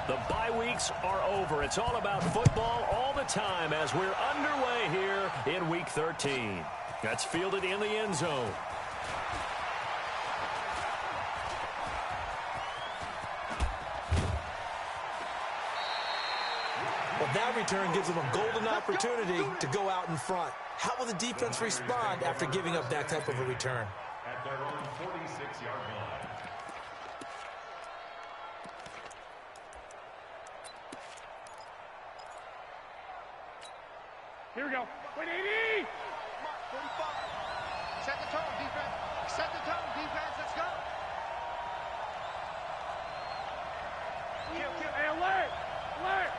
The bye weeks are over. It's all about football all the time as we're underway here in Week 13. That's fielded in the end zone. Well, that return gives them a golden opportunity to go out in front. How will the defense respond after giving up that type of a return? At their own 46-yard line. Here we go. 180! Mark, 45. Set the tone, defense. Set the tone, defense. Let's go. Kill. Hey, alert! Alert!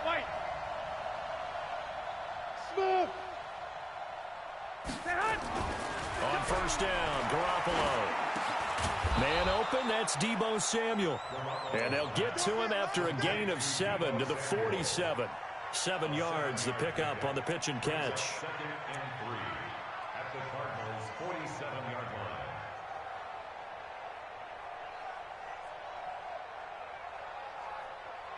White. Smooth! On first down, Garoppolo. Man open, that's Deebo Samuel. And they'll get to him after a gain of 7 to the 47. 7 yards, the pickup on the pitch and catch. Second and 3 at the Cardinals' 47-yard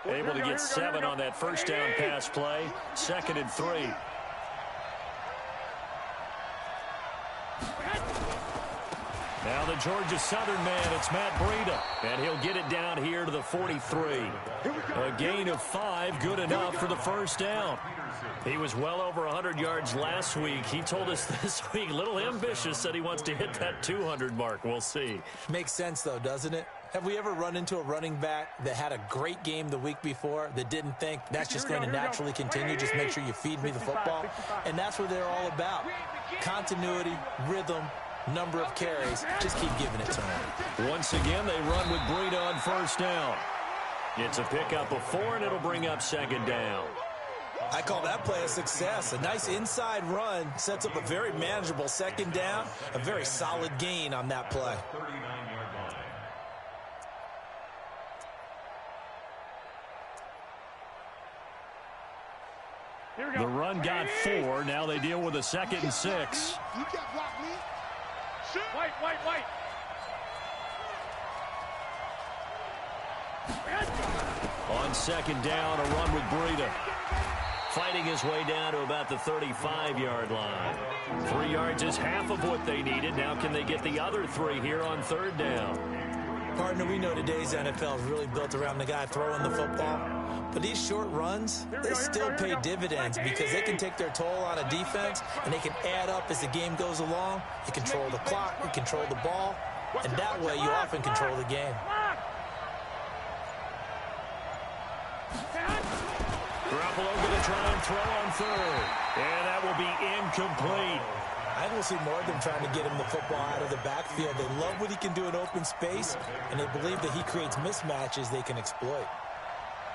line. Able to get 7 on that first down pass play. 2nd and 3. Now the Georgia Southern man, it's Matt Breida. And he'll get it down here to the 43. A gain of 5, good enough for the first down. He was well over 100 yards last week. He told us this week, a little ambitious, said he wants to hit that 200 mark. We'll see. Makes sense, though, doesn't it? Have we ever run into a running back that had a great game the week before that didn't think that's just going to naturally continue? Just make sure you feed me the football. And that's what they're all about. Continuity, rhythm, number of carries. Just keep giving it to them. Once again, they run with Breida on first down. It's a pickup of 4, and it'll bring up 2nd down. I call that play a success. A nice inside run sets up a very manageable 2nd down. A very solid gain on that play. 39-yard line. The run got 4. Now they deal with a 2nd and 6. You can't block me. White. On 2nd down, a run with Breida. Fighting his way down to about the 35-yard line. 3 yards is half of what they needed. Now can they get the other 3 here on 3rd down? Partner, we know today's NFL is really built around the guy throwing the football. But these short runs, they still pay dividends because they can take their toll on a defense, and they can add up as the game goes along. You control the clock, you control the ball, and that way you often control the game. Garoppolo going to try and throw on 3rd. And that will be incomplete. I will see more of them trying to get him the football out of the backfield. They love what he can do in open space, and they believe that he creates mismatches they can exploit.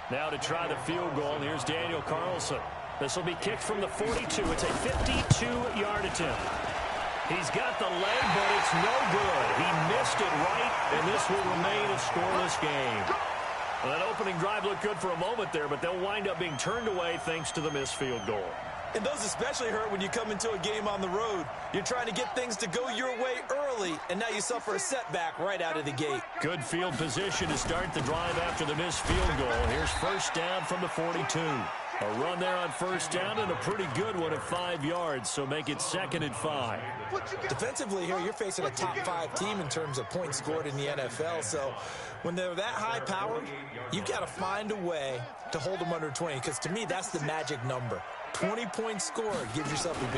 Now to try the field goal, here's Daniel Carlson. This will be kicked from the 42. It's a 52-yard attempt. He's got the leg, but it's no good. He missed it right, and this will remain a scoreless game. Well, that opening drive looked good for a moment there, but they'll wind up being turned away thanks to the missed field goal. And those especially hurt when you come into a game on the road. You're trying to get things to go your way early, and now you suffer a setback right out of the gate. Good field position to start the drive after the missed field goal. Here's first down from the 42. A run there on first down and a pretty good one at 5 yards, so make it 2nd and 5. Defensively here, you're facing a top 5 team in terms of points scored in the NFL, so when they're that high-powered, you've got to find a way to hold them under 20, because to me, that's the magic number. 20 points scored, you give yourself your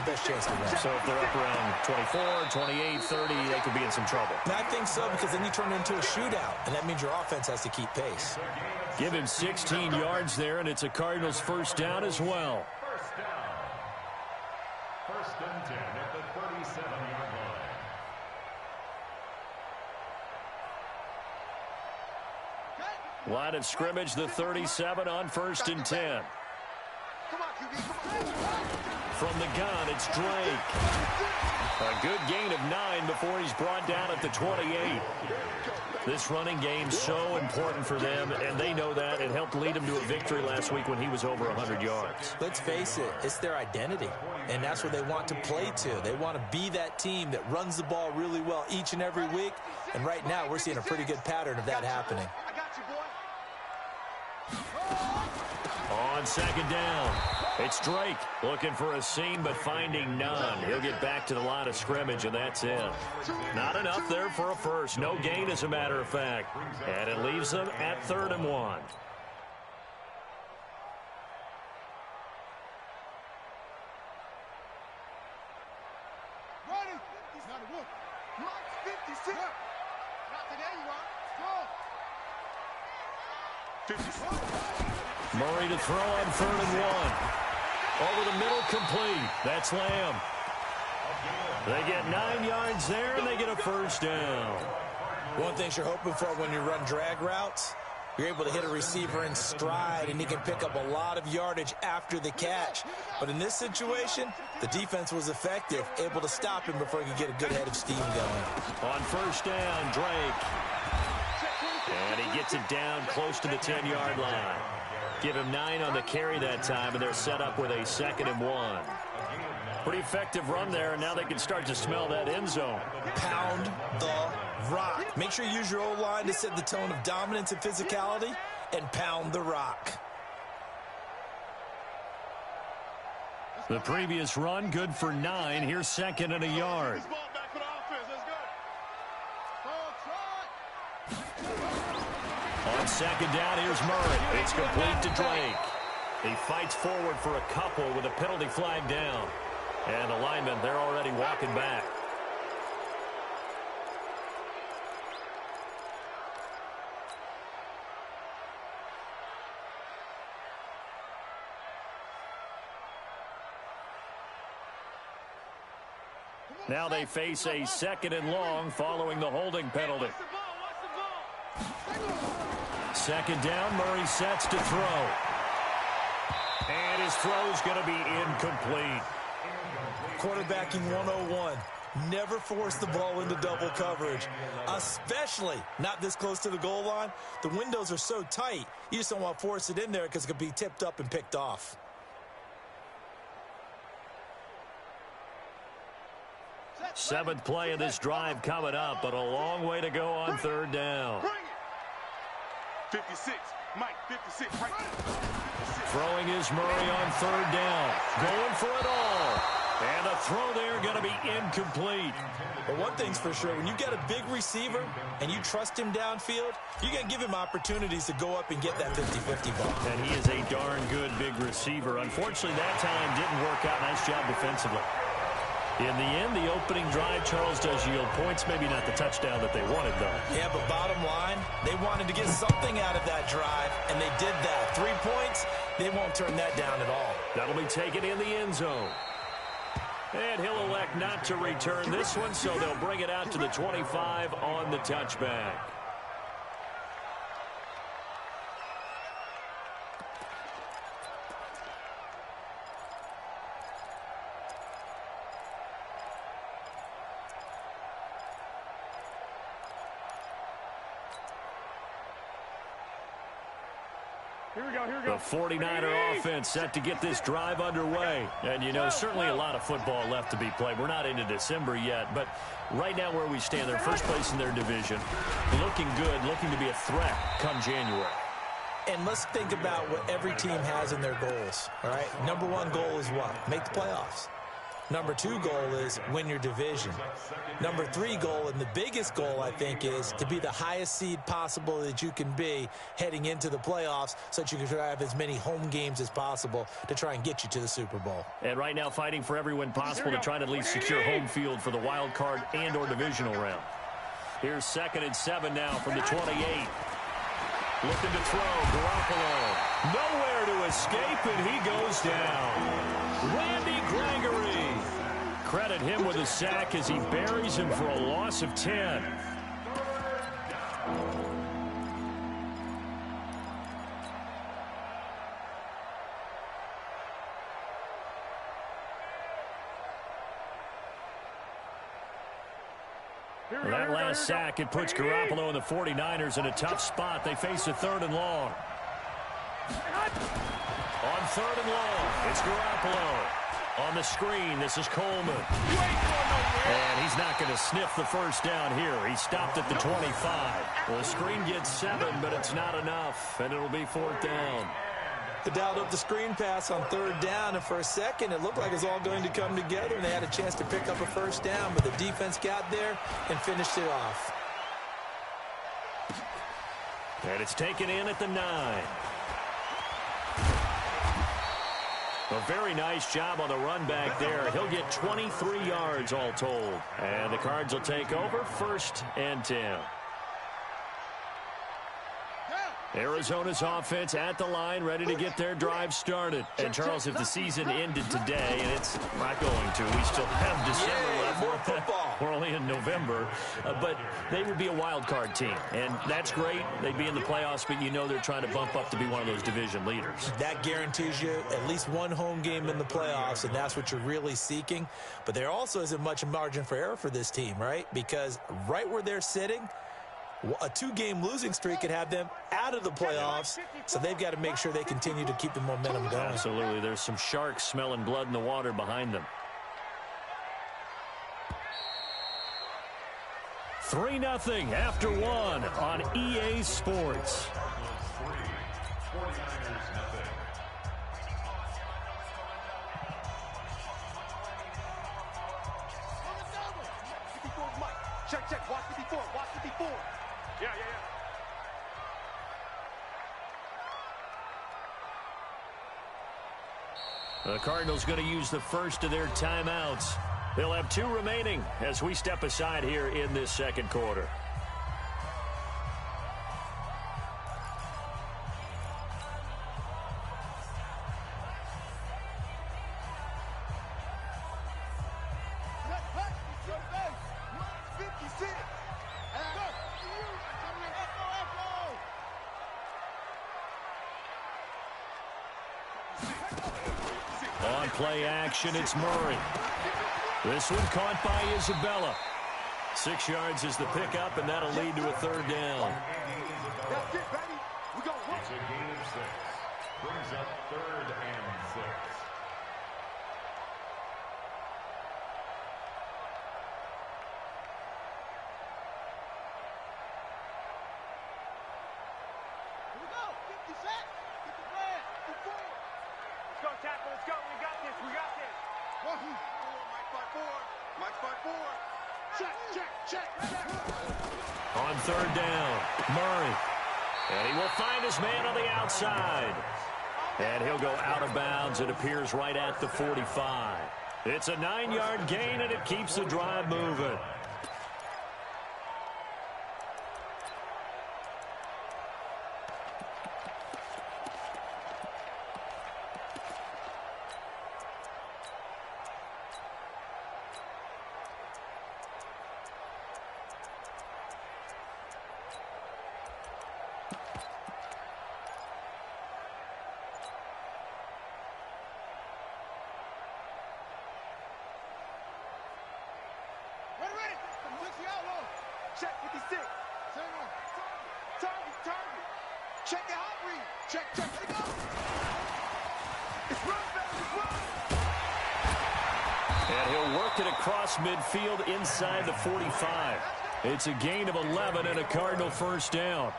best chance to win. So if they're up around 24, 28, 30, they could be in some trouble. And I think so, because then you turn it into a shootout, and that means your offense has to keep pace. Give him 16 yards there, and it's a Cardinals first down as well. First down. 1st and 10 at the 37-yard line. Line of scrimmage, the 37 on 1st and 10. From the gun, it's Drake. A good gain of 9 before he's brought down at the 28. This running game's so important for them, and they know that. It helped lead them to a victory last week when he was over 100 yards. Let's face it, it's their identity, and that's what they want to play to. They want to be that team that runs the ball really well each and every week, and right now we're seeing a pretty good pattern of that happening. on second down. It's Drake looking for a seam but finding none. He'll get back to the line of scrimmage, and that's it. Not enough there for a first. No gain, as a matter of fact. And it leaves them at 3rd and 1. Murray to throw on 3rd and 1. Over the middle, complete. That's Lamb. They get 9 yards there, and they get a first down. One thing you're hoping for when you run drag routes, you're able to hit a receiver in stride, and he can pick up a lot of yardage after the catch. But in this situation, the defense was effective, able to stop him before he could get a good head of steam going. On first down, Drake. And he gets it down close to the 10-yard line. Give him 9 on the carry that time, and they're set up with a 2nd and 1. Pretty effective run there, and now they can start to smell that end zone. Pound the rock. Make sure you use your O-line to set the tone of dominance and physicality, and pound the rock. The previous run, good for 9. Here's 2nd and a yard. On 2nd down, here's Murray. It's complete to Drake. He fights forward for a couple with a penalty flag down. And the linemen, they're already walking back. Now they face a 2nd and long following the holding penalty. 2nd down, Murray sets to throw. And his throw's going to be incomplete. Quarterbacking 101. Never force the ball into double coverage, especially not this close to the goal line. The windows are so tight, you just don't want to force it in there because it could be tipped up and picked off. Seventh play of this drive coming up, but a long way to go on 3rd down. 56, Mike, 56, right. 56. Throwing is Murray on 3rd down. Going for it all. And the throw there going to be incomplete. But one thing's for sure, when you got a big receiver and you trust him downfield, you're going to give him opportunities to go up and get that 50-50 ball. And he is a darn good big receiver. Unfortunately, that time didn't work out. Nice job defensively. In the end, the opening drive, Charles, does yield points. Maybe not the touchdown that they wanted, though. Yeah, but bottom line, they wanted to get something out of that drive, and they did that. 3 points, they won't turn that down at all. That'll be taken in the end zone. And he'll elect not to return this one, so they'll bring it out to the 25 on the touchback. Here we go, here we go. The 49er offense set to get this drive underway. And, you know, certainly a lot of football left to be played. We're not into December yet, but right now where we stand, they're first place in their division. Looking good, looking to be a threat come January. And let's think about what every team has in their goals, all right? Number 1 goal is what? Make the playoffs. Number 2 goal is win your division. Number 3 goal, and the biggest goal, I think, is to be the highest seed possible that you can be heading into the playoffs so that you can have as many home games as possible to try and get you to the Super Bowl. And right now fighting for every win possible to try to at least secure home field for the wild card and or divisional round. Here's 2nd and 7 now from the 28. Looking to throw, Garoppolo. Nowhere to escape, and he goes down. Randy Gregory. Credit him with a sack as he buries him for a loss of 10. That last sack, it puts Garoppolo and the 49ers in a tough spot. They face a 3rd and long. On 3rd and long, it's Garoppolo. On the screen, this is Coleman. And he's not going to sniff the first down here. He stopped at the 25. Well, the screen gets 7, but it's not enough, and it'll be 4th down. They dialed up the screen pass on third down, and for a second, it looked like it was all going to come together, and they had a chance to pick up a first down, but the defense got there and finished it off. And it's taken in at the 9. A very nice job on the run back there. He'll get 23 yards all told. And the Cards will take over 1st and 10. Arizona's offense at the line, ready to get their drive started. And, Charles, if the season ended today, and it's not going to, we still have December left. More football. We're only in November. But they would be a wild card team. And that's great. They'd be in the playoffs, but you know they're trying to bump up to be one of those division leaders. That guarantees you at least one home game in the playoffs, and that's what you're really seeking. But there also isn't much margin for error for this team, right? Because right where they're sitting, a 2-game losing streak could have them out of the playoffs, so they've got to make sure they continue to keep the momentum going. Absolutely. There's some sharks smelling blood in the water behind them. 3-0 after 1 on EA Sports. Check. Watch it before. Yeah. The Cardinals going to use the first of their timeouts. They'll have 2 remaining as we step aside here in this second quarter. On play action, it's Murray. This one caught by Isabella. 6 yards is the pickup, and that'll lead to a 3rd down. That's it, baby. We got one. It's a gain of 6. Brings up 3rd and 6. Here we go. 50 sacks. Get the red. Get forward. Let's go, tackle. Let's go. We got this. Mike 5-4. Check. On 3rd down, Murray. And he will find his man on the outside. And he'll go out of bounds. It appears right at the 45. It's a 9-yard gain, and it keeps the drive moving. Ready. Check 56. Target. Check the hot read. Check. Here we go. It's run, baby. It's run. And he'll work it across midfield inside the 45. It's a gain of 11 and a Cardinal 1st down.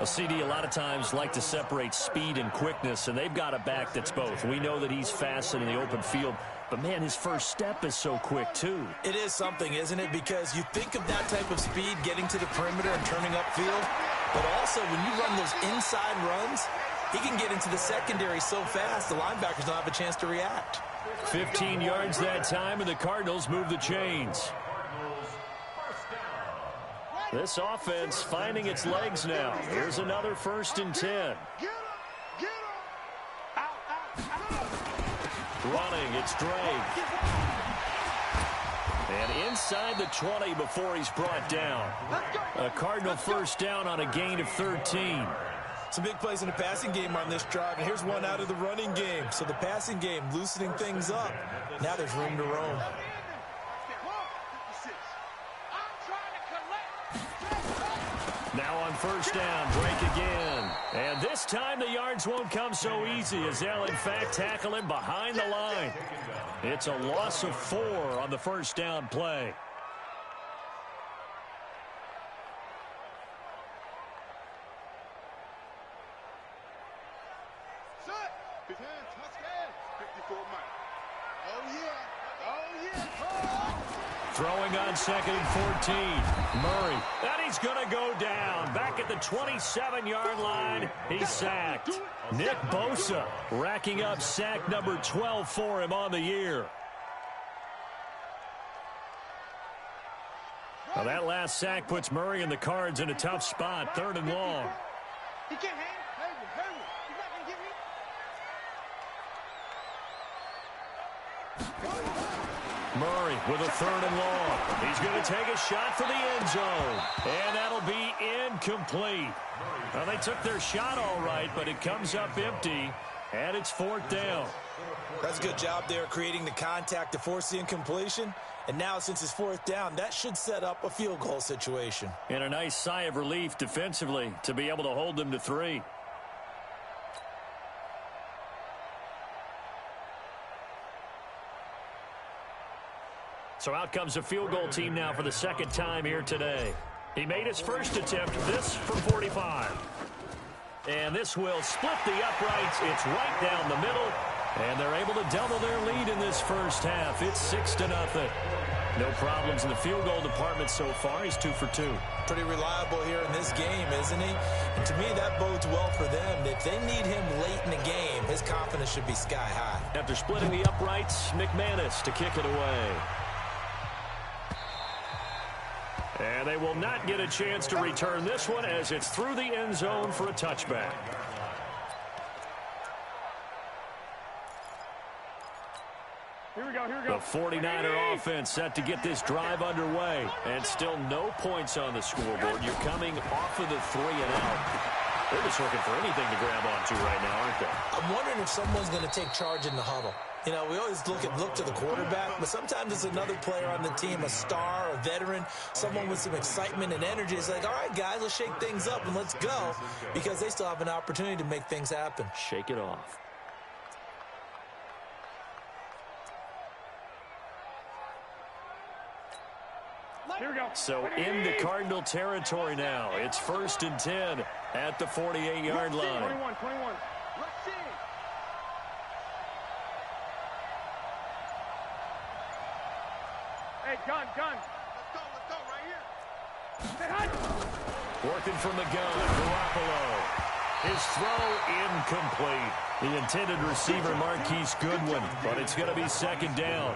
A CD a lot of times like to separate speed and quickness, and they've got a back that's both. We know that he's fast in the open field, but, man, his first step is so quick, too. It is something, isn't it? Because you think of that type of speed getting to the perimeter and turning upfield, but also when you run those inside runs, he can get into the secondary so fast the linebackers don't have a chance to react. 15 yards that time, and the Cardinals move the chains. This offense finding its legs now. Here's another 1st and 10. Get him. Out. Running, it's Drake. And inside the 20 before he's brought down. A Cardinal 1st down on a gain of 13. Some big plays in the passing game on this drive, and here's one out of the running game. So the passing game loosening things up. Now there's room to roam. Now on 1st down, Drake again. And this time the yards won't come so easy as they'll, in fact, tackle him behind the line. It's a loss of 4 on the 1st down play. Set. Throwing on 2nd and 14. Murray. And he's going to go down. Back at the 27-yard line. He's sacked. Nick Bosa racking up sack number 12 for him on the year. Well, that last sack puts Murray and the Cards in a tough spot. 3rd and long. He can't hang. Hurry. He's not going to get me. Murray with a 3rd and long. He's going to take a shot for the end zone. And that'll be incomplete. Well, they took their shot all right, but it comes up empty. And it's 4th down. That's a good job there creating the contact to force the incompletion. And now, since it's 4th down, that should set up a field goal situation. And a nice sigh of relief defensively to be able to hold them to 3. So out comes a field goal team now for the 2nd time here today. He made his first attempt, this from 45. And this will split the uprights. It's right down the middle. And they're able to double their lead in this first half. It's 6-0. No problems in the field goal department so far. He's 2 for 2. Pretty reliable here in this game, isn't he? And to me, that bodes well for them. If they need him late in the game, his confidence should be sky high. After splitting the uprights, McManus to kick it away. And they will not get a chance to return this one as it's through the end zone for a touchback. Here we go. The 49er offense set to get this drive underway. And still no points on the scoreboard. You're coming off of the 3 and out. They're just looking for anything to grab onto right now, aren't they? I'm wondering if someone's going to take charge in the huddle. You know, we always look to the quarterback, but sometimes it's another player on the team, a star, a veteran, someone with some excitement and energy. It's like, all right, guys, let's shake things up and let's go, because they still have an opportunity to make things happen. Shake it off. Here we go. So in the Cardinal territory now. It's 1st and 10 at the 48-yard line. 21. Let's see. Hey, gun. Let's go right here. Working from the gun, Garoppolo. His throw incomplete. The intended receiver, Marquise Goodwin, but it's going to be 2nd down.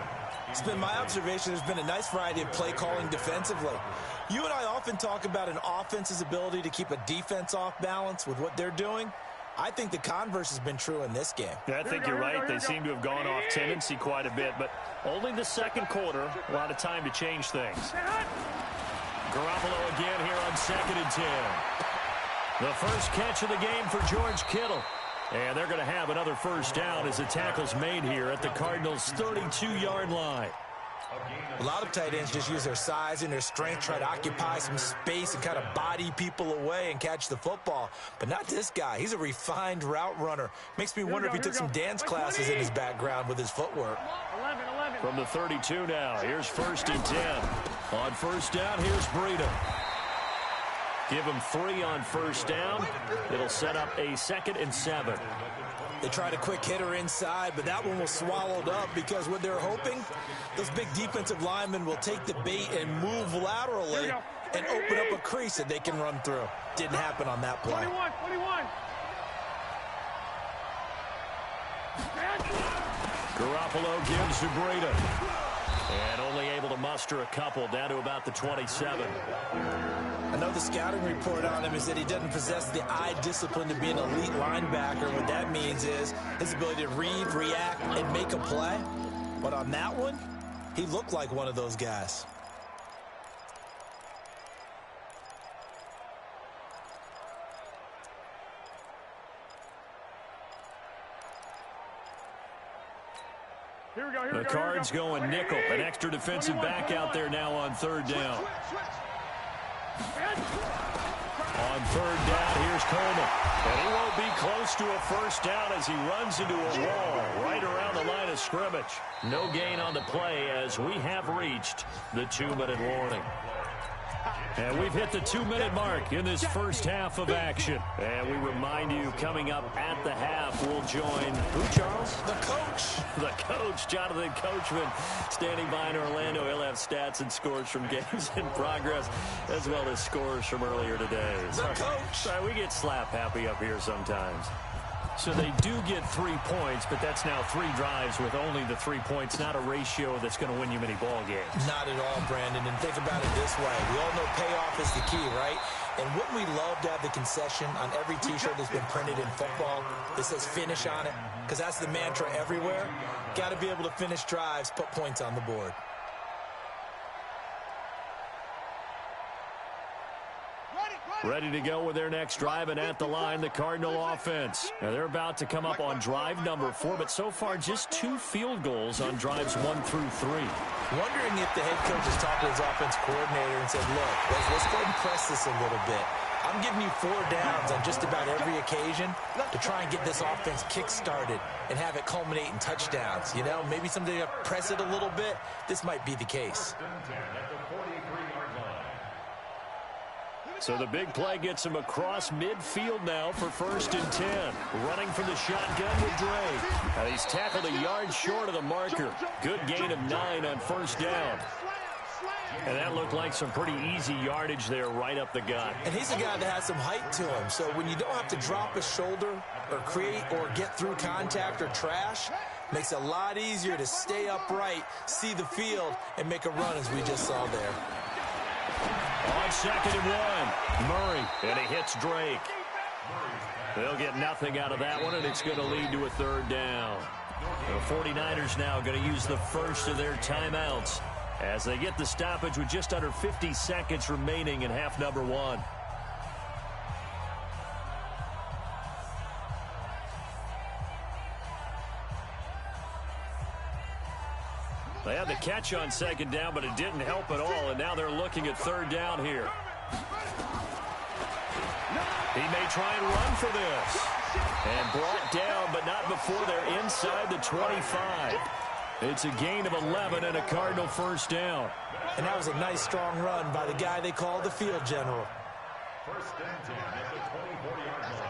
It's been my observation there's been a nice variety of play calling defensively. You and I often talk about an offense's ability to keep a defense off balance with what they're doing. I think the converse has been true in this game. I think you're right. They seem to have gone off tendency quite a bit, but only the 2nd quarter. A lot of time to change things. Garoppolo again here on 2nd and 10. The first catch of the game for George Kittle. And they're going to have another first down as the tackle's made here at the Cardinals' 32-yard line. A lot of tight ends just use their size and their strength, try to occupy some space and kind of body people away and catch the football. But not this guy. He's a refined route runner. Makes me wonder if he took some dance classes in his background with his footwork. 11. From the 32 now, here's 1st and 10. On first down, here's Breida. Give him 3 on first down. It'll set up a 2nd and 7. They tried a quick hitter inside, but that one was swallowed up because what they're hoping, those big defensive linemen will take the bait and move laterally and open up a crease that they can run through. Didn't happen on that play. 21. Garoppolo gives to Breida. And only able to muster a couple down to about the 27. I know the scouting report on him is that he doesn't possess the eye discipline to be an elite linebacker. What that means is his ability to read, react, and make a play. But on that one, he looked like one of those guys. The Cards going nickel. An extra defensive back out there now on 3rd down. On 3rd down, here's Coleman. And he won't be close to a first down as he runs into a wall right around the line of scrimmage. No gain on the play as we have reached the 2-minute warning. And we've hit the 2-minute mark in this first half of action. And we remind you, coming up at the half, we'll join who, Charles? The coach. The coach, Jonathan Coachman, standing by in Orlando. He'll have stats and scores from games in progress, as well as scores from earlier today. The coach. Sorry, we get slap happy up here sometimes. So they do get 3 points, but that's now 3 drives with only the 3 points, not a ratio that's going to win you many ball games. Not at all, Brandon. And think about it this way. We all know payoff is the key, right? And wouldn't we love to have the concession on every T-shirt that's been printed in football that says finish on it? Because that's the mantra everywhere. Got to be able to finish drives, put points on the board. Ready to go with their next drive, and at the line, the Cardinal offense. Now, they're about to come up on drive number 4, but so far just 2 field goals on drives 1 through 3. Wondering if the head coach has talked to his offense coordinator and said, look, let's go ahead and press this a little bit. I'm giving you 4 downs on just about every occasion to try and get this offense kick-started and have it culminate in touchdowns. You know, maybe someday to press it a little bit. This might be the case. So the big play gets him across midfield now for 1st and 10. Running from the shotgun with Drake. And he's tackled a yard short of the marker. Good gain of 9 on 1st down. And that looked like some pretty easy yardage there right up the gut. And he's a guy that has some height to him. So when you don't have to drop a shoulder or create or get through contact or trash, makes it a lot easier to stay upright, see the field, and make a run as we just saw there. On 2nd and 1, Murray, and he hits Drake. They'll get nothing out of that one, and it's going to lead to a 3rd down. The 49ers now going to use the first of their timeouts as they get the stoppage with just under 50 seconds remaining in half number 1. They had the catch on 2nd down, but it didn't help at all, and now they're looking at 3rd down here. He may try and run for this. And brought down, but not before they're inside the 25. It's a gain of 11 and a Cardinal 1st down. And that was a nice, strong run by the guy they call the field general. 1st and 10 at the 24-yard line.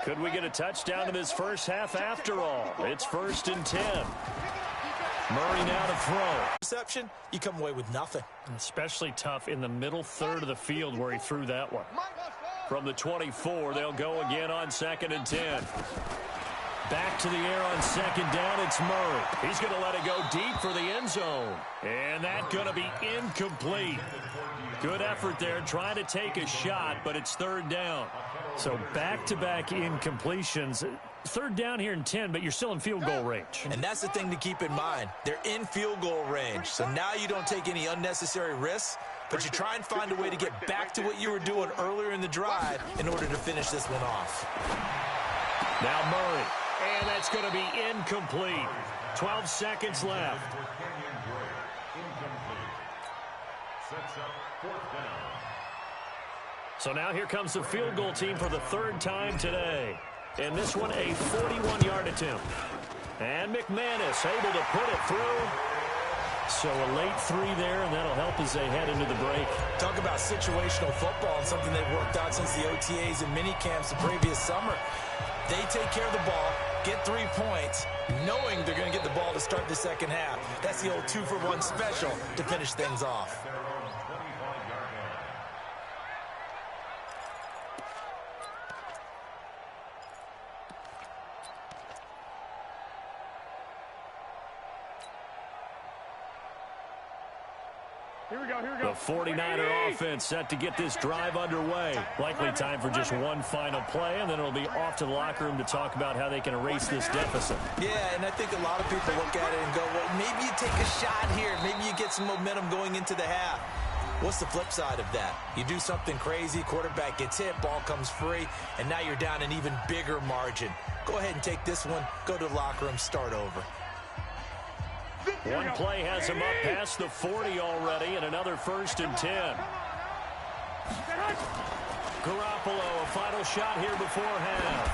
Could we get a touchdown in this first half after all? It's 1st and 10. Murray now to throw. Reception, you come away with nothing. Especially tough in the middle third of the field where he threw that one. From the 24, they'll go again on 2nd and 10. Back to the air on 2nd down, it's Murray. He's going to let it go deep for the end zone. And that's going to be incomplete. Good effort there, trying to take a shot, but it's 3rd down. So back-to-back incompletions. 3rd down here in 10, but you're still in field goal range. And that's the thing to keep in mind. They're in field goal range. So now you don't take any unnecessary risks, but you try and find a way to get back to what you were doing earlier in the drive in order to finish this one off. Now Murray. And that's going to be incomplete. 12 seconds left. So now here comes the field goal team for the 3rd time today. And this one, a 41-yard attempt. And McManus able to put it through. So a late 3 there, and that'll help as they head into the break. Talk about situational football and something they've worked out since the OTAs and mini camps the previous summer. They take care of the ball, get 3 points, knowing they're going to get the ball to start the second half. That's the old 2-for-1 special to finish things off. The 49er offense set to get this drive underway. Likely time for just one final play, and then it'll be off to the locker room to talk about how they can erase this deficit. Yeah, and I think a lot of people look at it and go, well, maybe you take a shot here. Maybe you get some momentum going into the half. What's the flip side of that? You do something crazy, quarterback gets hit, ball comes free, and now you're down an even bigger margin. Go ahead and take this one, go to the locker room, start over. One play has him up past the 40 already, and another 1st and 10. Garoppolo, a final shot here before half.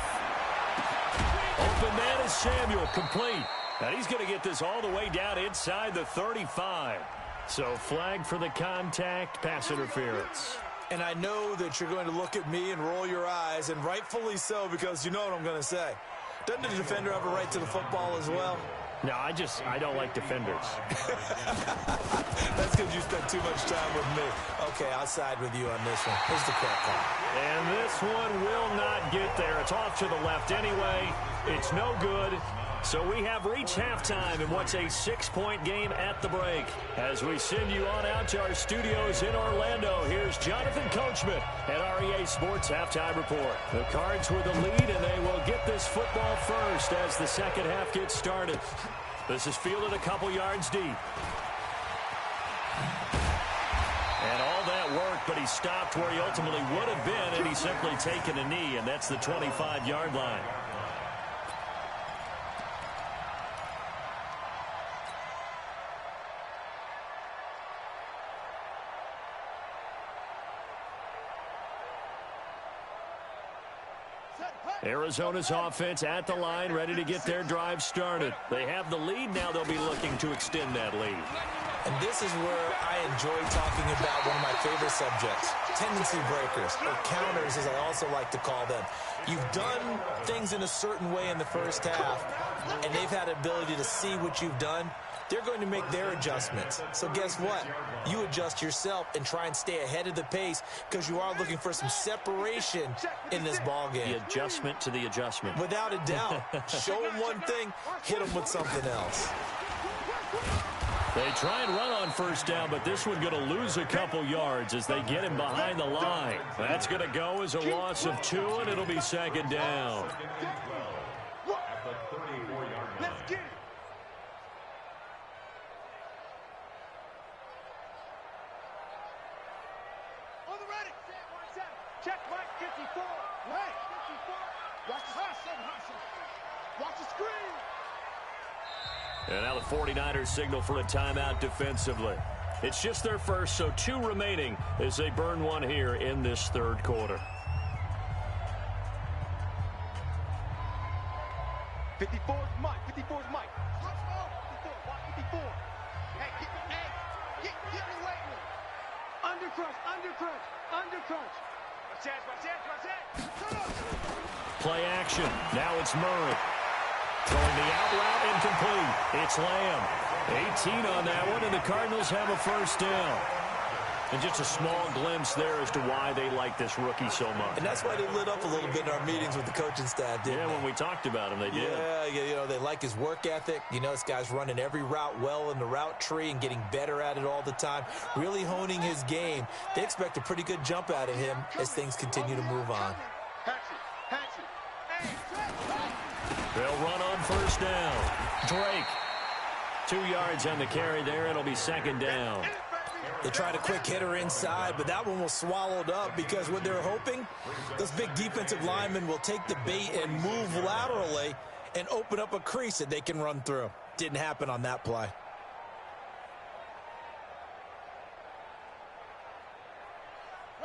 Open man is Samuel, complete. And he's going to get this all the way down inside the 35. So flag for the contact, pass interference. And I know that you're going to look at me and roll your eyes, and rightfully so, because you know what I'm going to say. Doesn't the defender have a right to the football as well? No, I don't like defenders. That's because you spent too much time with me. Okay, I'll side with you on this one. Here's the correct call. And this one will not get there. It's off to the left anyway. It's no good. So we have reached halftime in what's a 6-point game at the break. As we send you on out to our studios in Orlando, here's Jonathan Coachman at REA Sports Halftime Report. The Cards with the lead, and they will get this football first as the second half gets started. This is fielded a couple yards deep. And all that work, but he stopped where he ultimately would have been, and he's simply taken a knee, and that's the 25-yard line. Arizona's offense at the line, ready to get their drive started. They have the lead. Now they'll be looking to extend that lead. And this is where I enjoy talking about one of my favorite subjects, tendency breakers, or counters as I also like to call them. You've done things in a certain way in the first half, and they've had the ability to see what you've done. They're going to make their adjustments. So guess what? You adjust yourself and try and stay ahead of the pace because you are looking for some separation in this ball game. The adjustment to the adjustment. Without a doubt. Show them one thing, hit them with something else. They try and run on first down, but this one's going to lose a couple yards as they get him behind the line. That's going to go as a loss of 2, and it'll be second down. Let's get it. On the ready. Check Mike 54. Hey, 54. Watch the hustle. Watch the screen. And now the 49ers signal for a timeout defensively. It's just their first, so 2 remaining as they burn one here in this third quarter. 54's Mike. 54's Mike. 54. Hey, get the weight room. Undercrunch. Watch that. Play action. Now it's Murray. Throwing the out route incomplete. It's Lamb. 18 on that one, and the Cardinals have a first down. And just a small glimpse there as to why they like this rookie so much. And that's why they lit up a little bit in our meetings with the coaching staff, didn't they? When we talked about him, they did. Yeah, you know, they like his work ethic. You know, this guy's running every route well in the route tree and getting better at it all the time, really honing his game. They expect a pretty good jump out of him as things continue to move on. They'll run on first down. Drake. 2 yards on the carry there. It'll be second down. They tried a quick hitter inside, but that one was swallowed up because what they're hoping, those big defensive linemen will take the bait and move laterally and open up a crease that they can run through. Didn't happen on that play.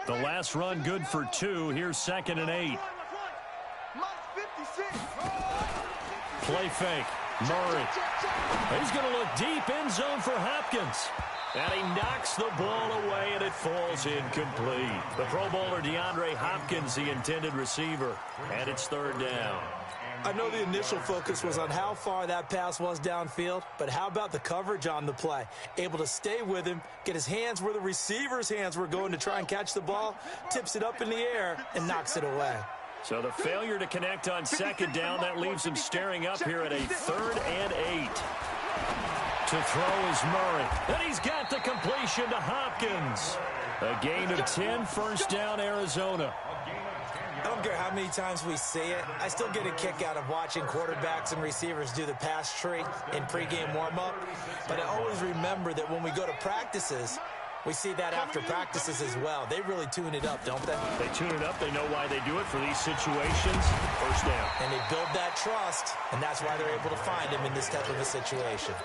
The last run good for 2. Here's second and 8. Play fake. Murray. He's going to look deep end zone for Hopkins. And he knocks the ball away, and it falls incomplete. The Pro Bowler DeAndre Hopkins, the intended receiver. And it's third down. I know the initial focus was on how far that pass was downfield, but how about the coverage on the play? Able to stay with him, get his hands where the receiver's hands were going to try and catch the ball, tips it up in the air, and knocks it away. So the failure to connect on second down, that leaves him staring up here at a 3rd and 8. To throw is Murray. And he's got the completion to Hopkins. A gain of 10, first down, Arizona. I don't care how many times we see it. I still get a kick out of watching quarterbacks and receivers do the pass tree in pregame warm-up. But I always remember that when we go to practices, we see that after practices as well. They really tune it up, don't they? They tune it up. They know why they do it for these situations. First down. And they build that trust, and that's why they're able to find him in this type of a situation.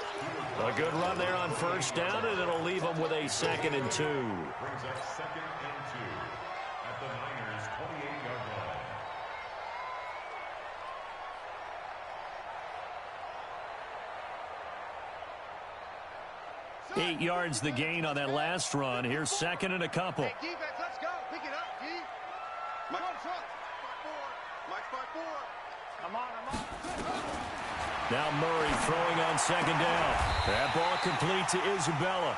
A good run there on first down, and it'll leave them with a 2nd and 2. Brings up 2nd and 2 at the Niners' 28-yard line. 8 yards the gain on that last run. Here's second and a couple. Hey, defense, let's go. Pick it up, D. Mike on front. Mike spot 4. I'm on. Now Murray throwing on second down. That ball complete to Isabella.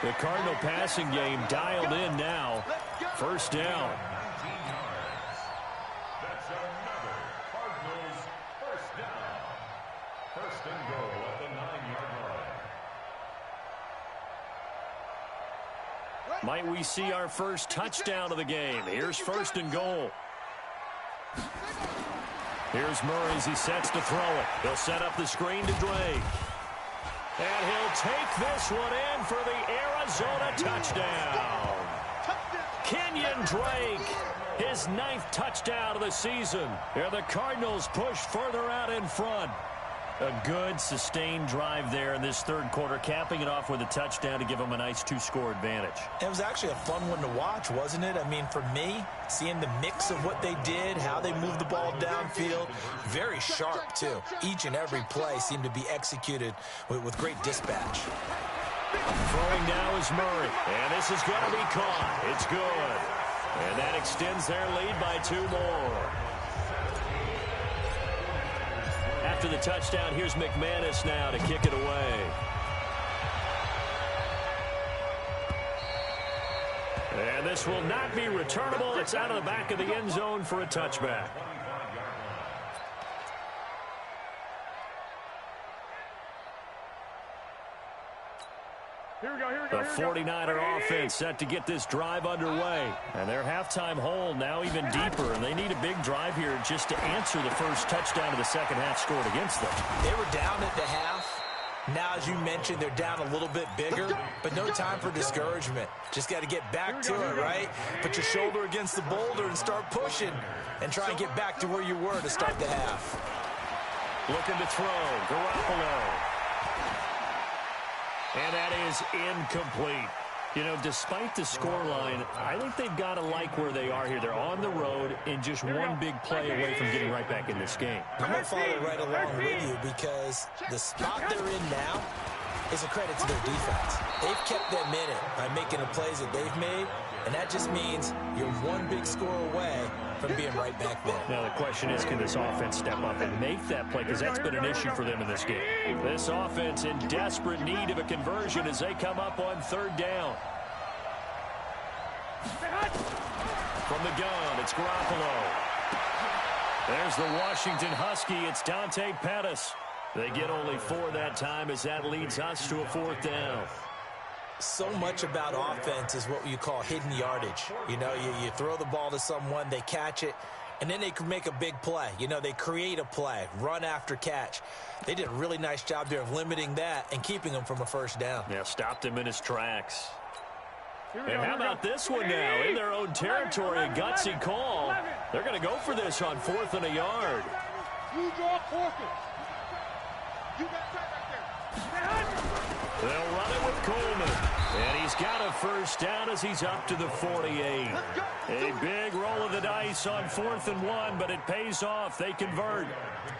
The Cardinal passing game dialed in now. First down. That's another Cardinals first down. First and goal at the 9-yard line. Might we see our first touchdown of the game? Here's first and goal. Here's Murray as he sets to throw it. He'll set up the screen to Drake. And he'll take this one in for the Arizona touchdown. Kenyon Drake, his 9th touchdown of the season. And the Cardinals push further out in front. A good, sustained drive there in this third quarter, capping it off with a touchdown to give them a nice 2-score advantage. It was actually a fun one to watch, wasn't it? I mean, for me, seeing the mix of what they did, how they moved the ball downfield, very sharp, too. Each and every play seemed to be executed with great dispatch. Throwing now is Murray, and this is going to be caught. It's good. And that extends their lead by 2 more. After the touchdown, here's McManus now to kick it away. And this will not be returnable. It's out of the back of the end zone for a touchback. The 49er offense set to get this drive underway. And their halftime hole now even deeper. And they need a big drive here just to answer the first touchdown of the second half scored against them. They were down at the half. Now, as you mentioned, they're down a little bit bigger, but no time for discouragement. Just got to get back to it, right? Put your shoulder against the boulder and start pushing and try and get back to where you were to start the half. Looking to throw. Garoppolo. And that is incomplete. You know, despite the scoreline, I think they've got to like where they are here. They're on the road and just one big play away from getting right back in this game. I'm going to follow right along with you because the spot they're in now is a credit to their defense. They've kept them in it by making the plays that they've made, and that just means you're one big score away from being right back there. Now the question is, can this offense step up and make that play? Because that's been an issue for them in this game. This offense in desperate need of a conversion as they come up on third down. From the gun, it's Garoppolo. There's the Washington Husky. It's Dante Pettis. They get only 4 that time as that leads us to a 4th down. So much about offense is what you call hidden yardage. You know, you throw the ball to someone, they catch it, and then they can make a big play. You know, they create a play, run after catch. They did a really nice job there of limiting that and keeping him from a first down. Yeah, stopped him in his tracks. And how about this one now? In their own territory, a gutsy call. They're going to go for this on 4th and a yard. You draw forfeit. You got that right there. They'll run it with Coleman. And he's got a first down as he's up to the 48. A big roll of the dice on 4th and 1, but it pays off. They convert.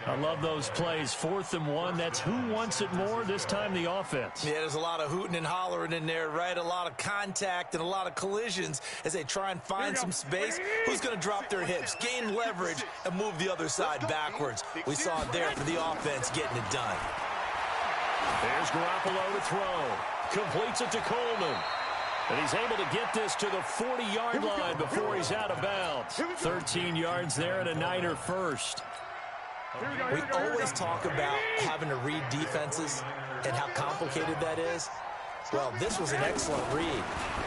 I love those plays. 4th and 1, that's who wants it more, this time the offense. Yeah, there's a lot of hooting and hollering in there, right? A lot of contact and a lot of collisions as they try and find some space. Who's going to drop their hips, gain leverage, and move the other side backwards? We saw it there for the offense getting it done. There's Garoppolo to throw. Completes it to Coleman. And he's able to get this to the 40-yard line before he's out of bounds. 13 yards there and a Niner first. We always talk about having to read defenses and how complicated that is. Well, this was an excellent read.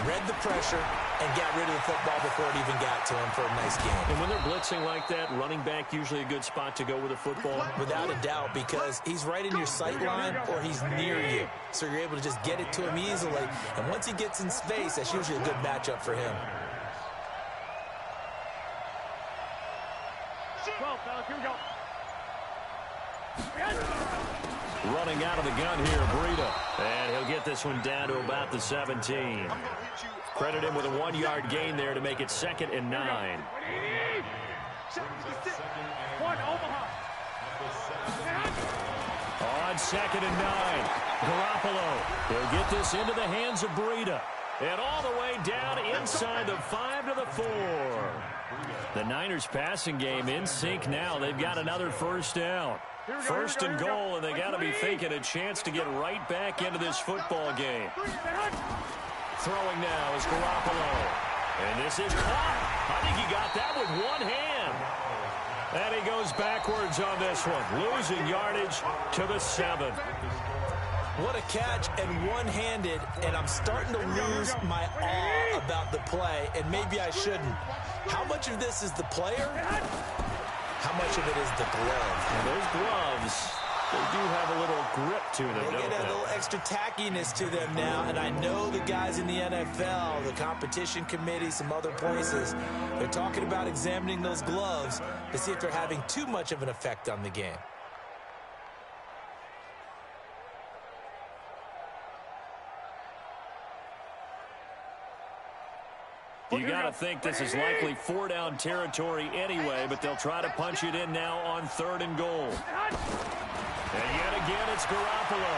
Read the pressure and got rid of the football before it even got to him for a nice game. And when they're blitzing like that, running back usually a good spot to go with a football. Without a doubt, because he's right in your sight line or he's near you. So you're able to just get it to him easily. And once he gets in space, that's usually a good matchup for him. Well, fellas, here we go. Running out of the gun here, Breida. And he'll get this one down to about the 17. Credit him with a 1-yard gain there to make it 2nd and 9. On 2nd and 9. Garoppolo. He'll get this into the hands of Breida. And all the way down inside the 5 to the 4. The Niners passing game in sync now. They've got another first down. First and goal, and they got to be thinking a chance to get right back into this football game. Throwing now is Garoppolo. And this is caught. I think he got that with one hand. And he goes backwards on this one, losing yardage to the 7. What a catch, and one-handed, and I'm starting to lose my awe about the play, and maybe I shouldn't. How much of this is the player? How much of it is the glove? And those gloves, they do have a little grip to them, They get a little extra tackiness to them now, and I know the guys in the NFL, the competition committee, some other places, they're talking about examining those gloves to see if they're having too much of an effect on the game. You got to think this is likely 4-down territory anyway, but they'll try to punch it in now on 3rd and goal. And yet again, it's Garoppolo.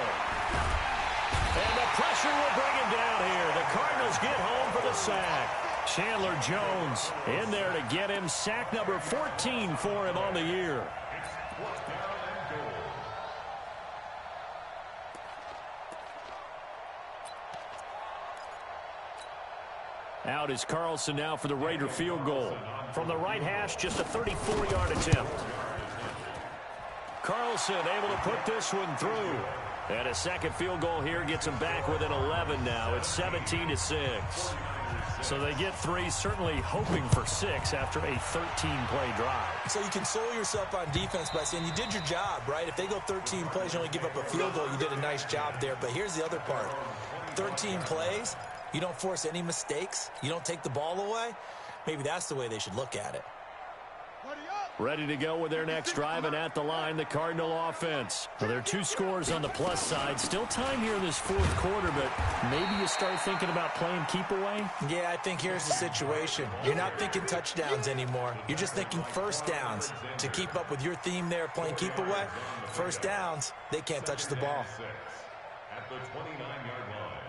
And the pressure will bring him down here. The Cardinals get home for the sack. Chandler Jones in there to get him. Sack number 14 for him on the year. Out is Carlson now for the Raider field goal. From the right hash, just a 34-yard attempt. Carlson able to put this one through. And a second field goal here gets him back within 11 now. It's 17-6. So they get 3, certainly hoping for 6 after a 13-play drive. So you console yourself on defense by saying you did your job, right? If they go 13 plays, you only give up a field goal, you did a nice job there. But here's the other part. 13 plays, you don't force any mistakes, you don't take the ball away. Maybe that's the way they should look at it. Ready to go with their next drive, and at the line, the Cardinal offense. Well, there are 2 scores on the plus side. Still time here in this 4th quarter, but maybe you start thinking about playing keep away? Yeah, I think here's the situation. You're not thinking touchdowns anymore. You're just thinking first downs. To keep up with your theme there, playing keep away, first downs, they can't touch the ball. At the 29-yard line.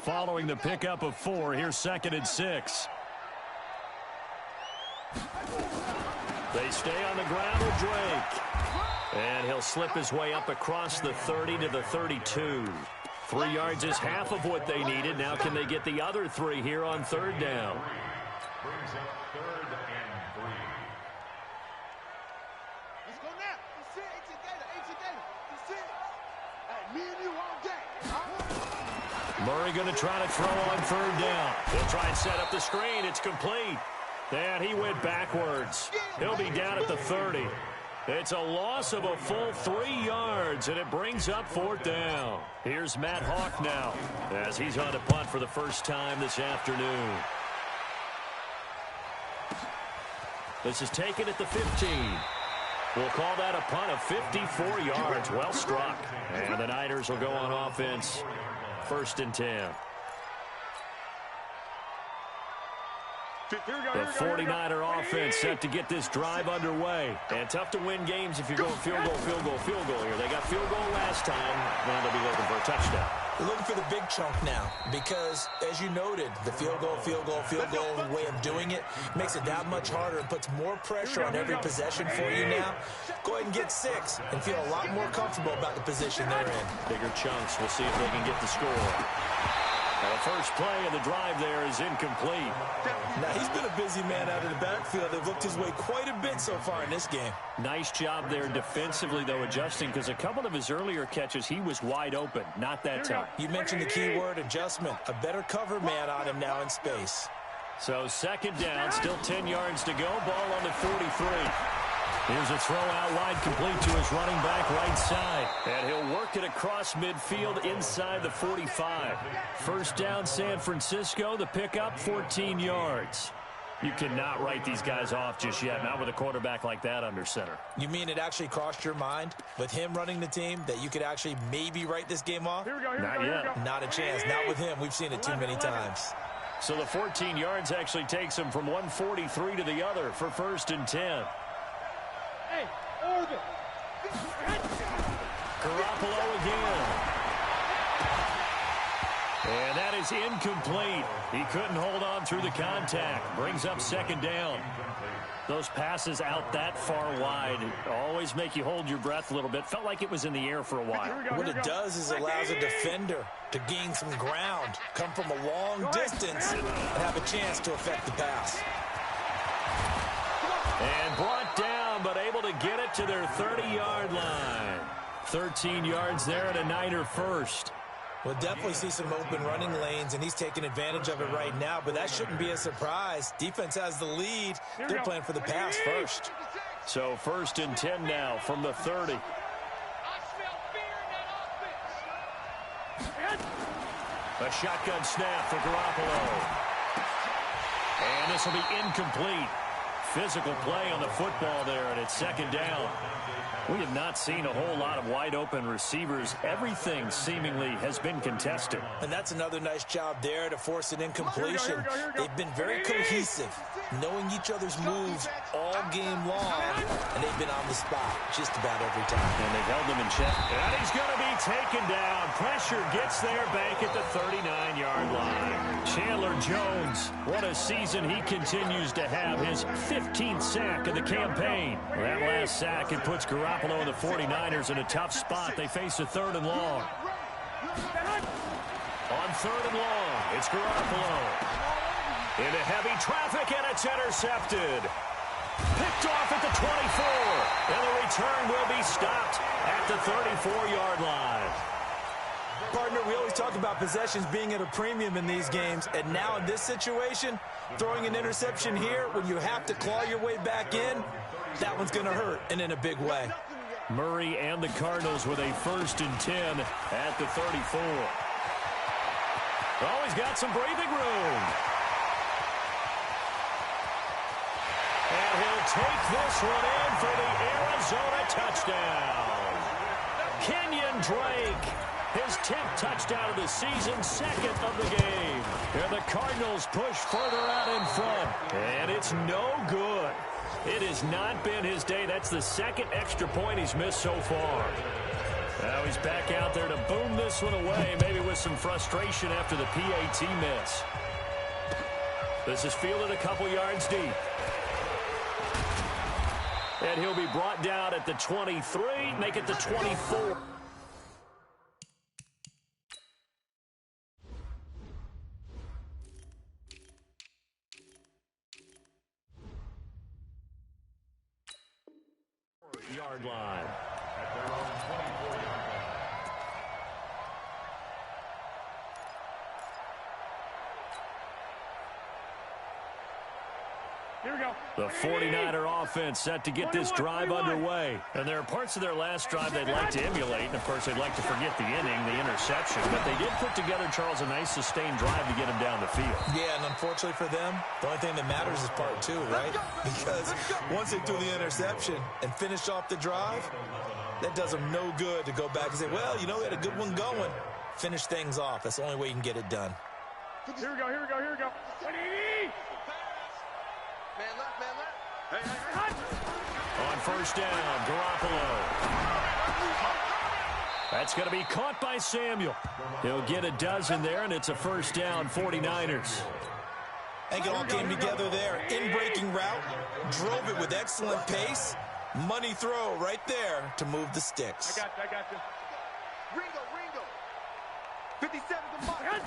Following the pickup of 4, here's 2nd and 6. They stay on the ground with Drake. And he'll slip his way up across the 30 to the 32. 3 yards is half of what they needed. Now can they get the other 3 here on 3rd down? Brings up 3rd and 3. Let's go now. It's it. It's it. Hey, me and you all day. Murray going to try to throw on 3rd down. He'll try and set up the screen. It's complete. And he went backwards. He'll be down at the 30. It's a loss of a full 3 yards, and it brings up 4th down. Here's Matt Hawk now as he's on a punt for the first time this afternoon. This is taken at the 15. We'll call that a punt of 54 yards. Well struck. And the Niners will go on offense. 1st and 10. The 49er offense set to get this drive underway. And tough to win games if you're going field goal here. They got field goal last time. Now they'll be looking for a touchdown. They're looking for the big chunk now because, as you noted, the field goal way of doing it makes it that much harder and puts more pressure on every possession for you now. Go ahead and get 6 and feel a lot more comfortable about the position they're in. Bigger chunks. We'll see if they can get the score. The first play of the drive there is incomplete. Now, he's been a busy man out of the backfield. They've looked his way quite a bit so far in this game. Nice job there defensively, though, adjusting, because a couple of his earlier catches, he was wide open. Not that tough. You mentioned the key word, adjustment. A better cover man on him now in space. So 2nd down, still 10 yards to go. Ball on the 43. Here's a throw out wide, complete to his running back right side. And he'll work it across midfield inside the 45. First down, San Francisco. The pickup, 14 yards. You cannot write these guys off just yet, not with a quarterback like that under center. You mean it actually crossed your mind with him running the team that you could actually maybe write this game off? Not yet. Not a chance. Not with him. We've seen it too many times. So the 14 yards actually takes him from 143 to the other for 1st and 10. Hey, Oregon, Garoppolo again. And that is incomplete. He couldn't hold on through the contact. Brings up second down. Those passes out that far wide always make you hold your breath a little bit. Felt like it was in the air for a while. What it does is allows a defender to gain some ground, come from a long distance, and have a chance to affect the pass. And brought down, but able to get it to their 30-yard line. 13 yards there and a Niner first. We'll definitely see some open running lanes, and he's taking advantage of it right now, but that shouldn't be a surprise. Defense has the lead. They're playing for the pass first. So 1st and 10 now from the 30. A shotgun snap for Garoppolo. And this will be incomplete. Physical play on the football there, and it's second down. We have not seen a whole lot of wide-open receivers. Everything seemingly has been contested. And that's another nice job there to force an incompletion. They've been very cohesive, knowing each other's moves all game long, and they've been on the spot just about every time. And they held him in check. And he's going to be taken down. Pressure gets there back at the 39-yard line. Chandler Jones, what a season he continues to have. His 15th sack of the campaign. That last sack, it puts Garoppolo and the 49ers in a tough spot. They face a 3rd and long. On 3rd and long, it's Garoppolo. Into heavy traffic, and it's intercepted. Picked off at the 24. And the return will be stopped at the 34-yard line. Partner, we always talk about possessions being at a premium in these games, and now in this situation, throwing an interception here when you have to claw your way back in, that one's going to hurt, and in a big way. Murray and the Cardinals with a 1st and 10 at the 34. Oh, he's got some breathing room. And he'll take this one in for the Arizona touchdown. Kenyon Drake, his 10th touchdown of the season, 2nd of the game. And the Cardinals push further out in front. And it's no good. It has not been his day. That's the 2nd extra point he's missed so far. Now he's back out there to boom this one away, maybe with some frustration after the PAT miss. This is fielded a couple yards deep. And he'll be brought down at the 23, make it the 24. Yard line. At their own 24-yard line. Here we go. The 49er offense set to get this drive underway. And there are parts of their last drive they'd like to emulate. And, of course, they'd like to forget the inning, the interception. But they did put together, Charles, a nice sustained drive to get him down the field. Yeah, and unfortunately for them, the only thing that matters is part 2, right? Because once they threw the interception and finished off the drive, that does them no good to go back and say, well, you know, we had a good one going. Finish things off. That's the only way you can get it done. Here we go, here we go, here we go. 180! Man left, man left. Hey. On 1st down, Garoppolo. That's going to be caught by Samuel. He'll get a dozen there, and it's a 1st down, 49ers. I think it all came together there. In-breaking route, drove it with excellent pace. Money throw right there to move the sticks. I got you. Ringo. 57 to Mike.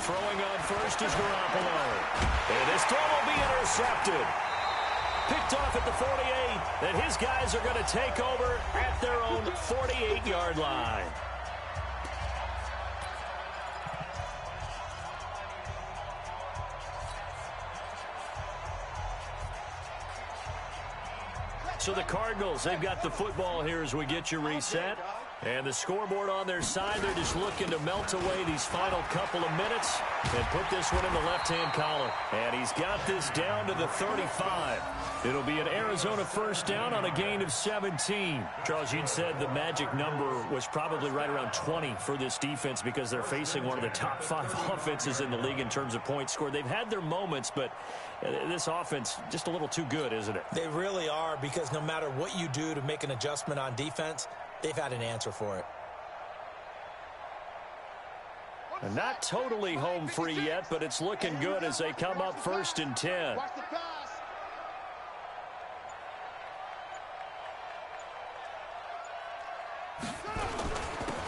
Throwing on 1st is Garoppolo. And this throw will be intercepted. Picked off at the 48. And his guys are going to take over at their own 48-yard line. So the Cardinals, they've got the football here as we get you reset. And the scoreboard on their side, they're just looking to melt away these final couple of minutes and put this one in the left-hand column. And he's got this down to the 35. It'll be an Arizona first down on a gain of 17. Charles, you'd said the magic number was probably right around 20 for this defense because they're facing one of the top 5 offenses in the league in terms of points scored. They've had their moments, but this offense just a little too good, isn't it? They really are, because no matter what you do to make an adjustment on defense, they've had an answer for it. And not totally home free yet, but it's looking good as they come up 1st and 10. Watch the pass.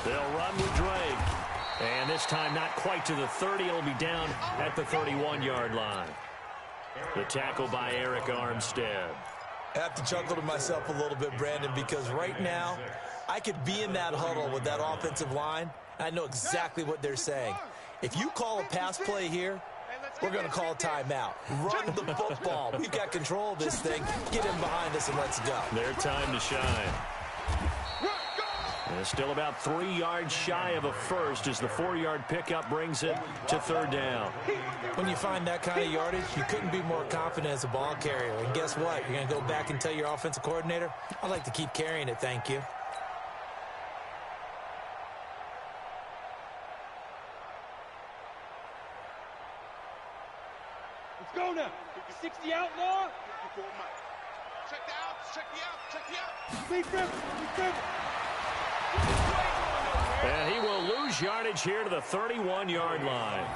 They'll run with Drake. And this time not quite to the 30. It'll be down at the 31-yard line. The tackle by Eric Armstead. I have to chuckle to myself a little bit, Brandon, because right now I could be in that huddle with that offensive line. I know exactly what they're saying. If you call a pass play here, we're going to call a timeout. Run the football. We've got control of this thing. Get in behind us and let's go. Their time to shine. And still about 3 yards shy of a first as the 4-yard pickup brings it to 3rd down. When you find that kind of yardage, you couldn't be more confident as a ball carrier. And guess what? You're going to go back and tell your offensive coordinator, I'd like to keep carrying it, thank you. Let's go now. 60 outlaw. 54 Mike. Check the outs. Check the outs. Check the outs. Big river. Big river. And he will lose yardage here to the 31-yard line.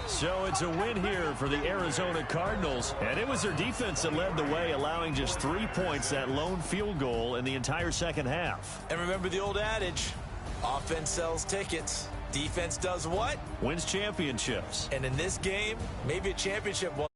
So it's a win here for the Arizona Cardinals. And it was their defense that led the way, allowing just 3 points, that lone field goal in the entire second half. And remember the old adage, offense sells tickets. Defense does what? Wins championships. And in this game, maybe a championship one.